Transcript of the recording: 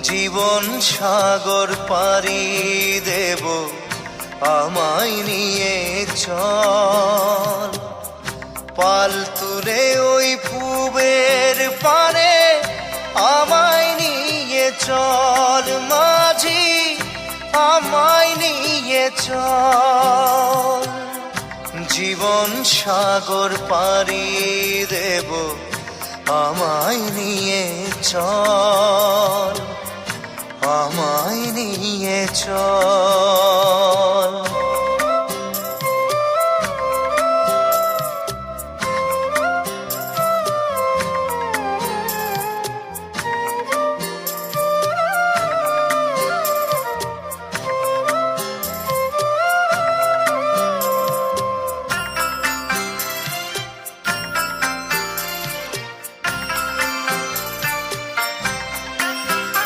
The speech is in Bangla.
জীবন সাগর পাড়ি দেব, আমায় নিয়ে চল। পাল তুলে ওই পুবের পারে আমায় নিয়ে চল মাঝি, আমায় নিয়ে চল। জীবন সাগর পাড়ি দেব, আমায় নিয়ে চল, আমায় নিয়ে চল।